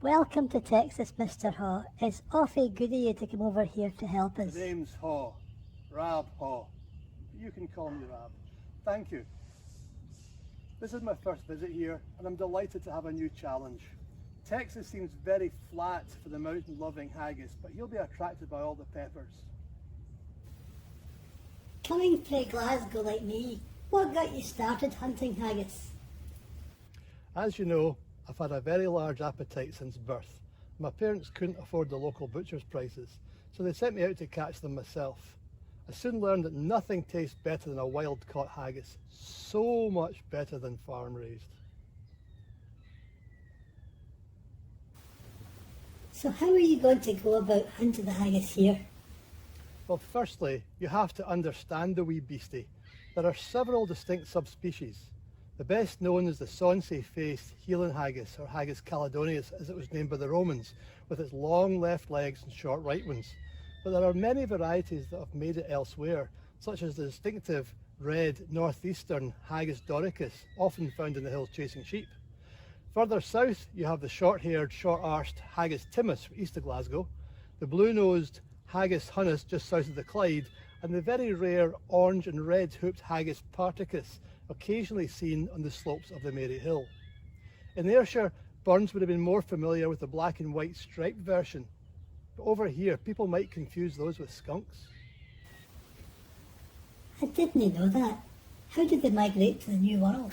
Welcome to Texas, Mr. Haw. It's awfully good of you to come over here to help us. The name's Haw, Rab Haw. You can call me Rab. Thank you. This is my first visit here and I'm delighted to have a new challenge. Texas seems very flat for the mountain-loving haggis, but you'll be attracted by all the peppers. Coming from Glasgow like me, what got you started hunting haggis? As you know, I've had a very large appetite since birth. My parents couldn't afford the local butcher's prices, so they sent me out to catch them myself. I soon learned that nothing tastes better than a wild-caught haggis, so much better than farm-raised. So how are you going to go about hunting the haggis here? Well, firstly, you have to understand the wee beastie. There are several distinct subspecies. The best known is the sonsy-faced Heelan haggis, or Haggis caledonius as it was named by the Romans, with its long left legs and short right ones. But there are many varieties that have made it elsewhere, such as the distinctive red northeastern Haggis doricus, often found in the hills chasing sheep. Further south, you have the short-haired, short-arsed Haggis timmus east of Glasgow, the blue-nosed Haggis hunnis just south of the Clyde, and the very rare orange and red hooped Haggis particus, occasionally seen on the slopes of the Mary Hill. In Ayrshire, Burns would have been more familiar with the black and white striped version, but over here people might confuse those with skunks. I didn't know that. How did they migrate to the New World?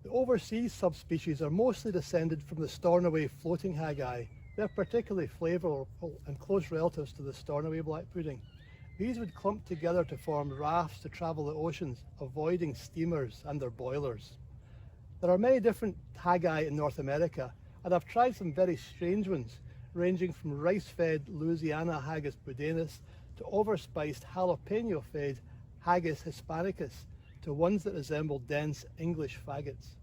The overseas subspecies are mostly descended from the Stornoway floating haggai. They're particularly flavourful and close relatives to the Stornoway black pudding. These would clump together to form rafts to travel the oceans, avoiding steamers and their boilers. There are many different haggai in North America, and I've tried some very strange ones, ranging from rice-fed Louisiana Haggis budanis to overspiced jalapeno-fed Haggis hispanicus to ones that resemble dense English faggots.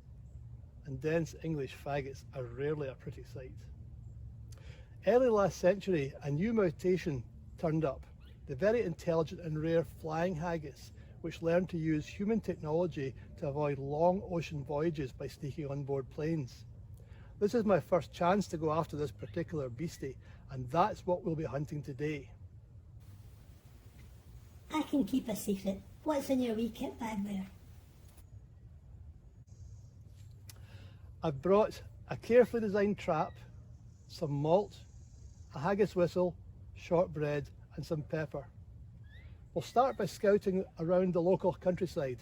And dense English faggots are rarely a pretty sight. Early last century, a new mutation turned up, the very intelligent and rare flying haggis, which learned to use human technology to avoid long ocean voyages by sneaking on board planes. This is my first chance to go after this particular beastie, and that's what we'll be hunting today. I can keep a secret. What's in your wee kit bag there? I've brought a carefully designed trap, some malt, a haggis whistle, shortbread and some pepper. We'll start by scouting around the local countryside.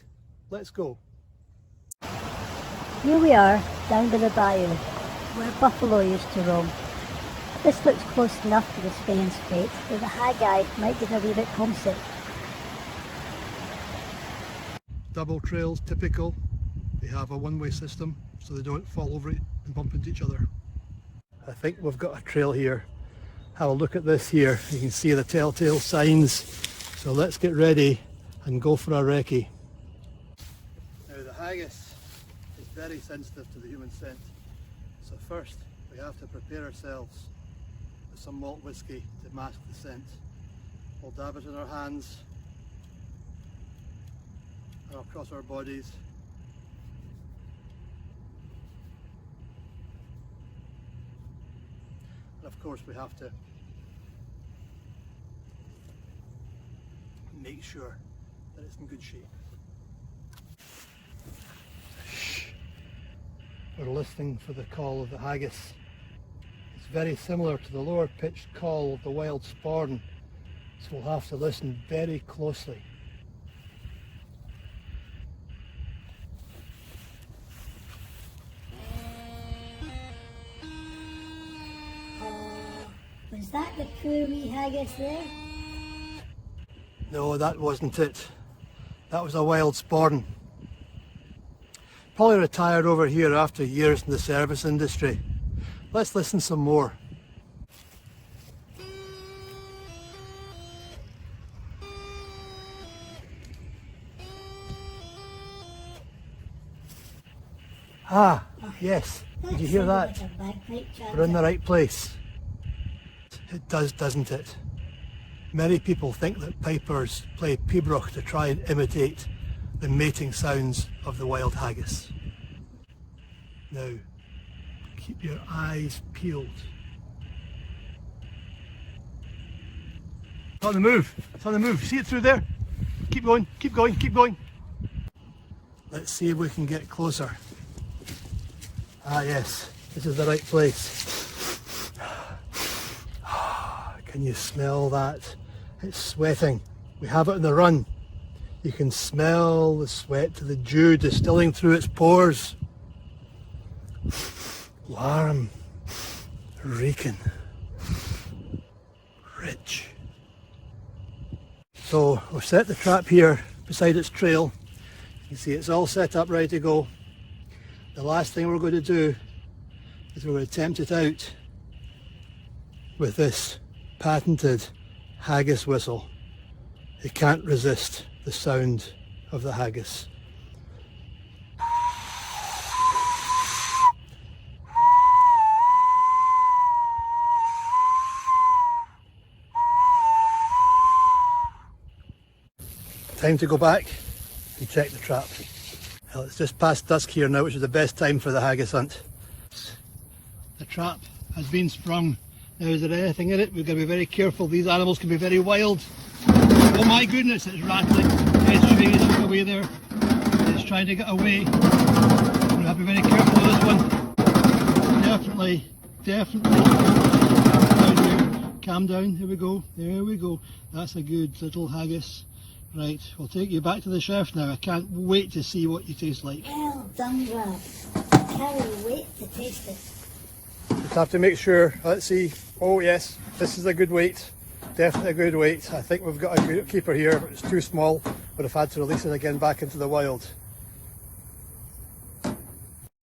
Let's go. Here we are, down by the bayou, where buffalo used to roam. This looks close enough to the Spain Strait that the haggai might get a wee bit homesick. Double trails, typical. They have a one-way system so they don't fall over it and bump into each other. I think we've got a trail here. Have a look at this here. You can see the telltale signs. So let's get ready and go for a recce. Now the haggis is very sensitive to the human scent. So first we have to prepare ourselves with some malt whiskey to mask the scent. We'll dab it in our hands and across our bodies. And of course we have to make sure that it's in good shape. Shh. We're listening for the call of the haggis. It's very similar to the lower pitched call of the wild sporn, so we'll have to listen very closely. Was that the poor wee haggis there? No, that wasn't it. That was a wild sporn. Probably retired over here after years in the service industry. Let's listen some more. Ah, yes. Did you hear that? We're in the right place. It does, doesn't it? Many people think that pipers play pibroch to try and imitate the mating sounds of the wild haggis. Now, Keep your eyes peeled. It's on the move. It's on the move. See it through there? Keep going, keep going, keep going. Let's see if we can get closer. Ah yes, this is the right place. Can you smell that? It's sweating. We have it on the run. You can smell the sweat to the dew distilling through its pores. Warm, reeking, rich. So we've set the trap here beside its trail. You can see it's all set up, ready to go. The last thing we're going to do is we're going to tempt it out with this patented haggis whistle. It can't resist the sound of the haggis. Time to go back and check the trap. Well, it's just past dusk here now, which is the best time for the haggis hunt. The trap has been sprung. Now, is there anything in it? We've got to be very careful. These animals can be very wild. Oh my goodness, it's rattling. It's trying to get away there. It's trying to get away. We have to be very careful with this one. Definitely. Down here. Calm down. Here we go. There we go. That's a good little haggis. Right, we'll take you back to the chef now. I can't wait to see what you taste like. Well done, Rab. Can't wait to taste it. Just have to make sure. Let's see. Oh yes, this is a good weight. Definitely a good weight. I think we've got a good keeper here, but it's too small. Would have had to release it again back into the wild.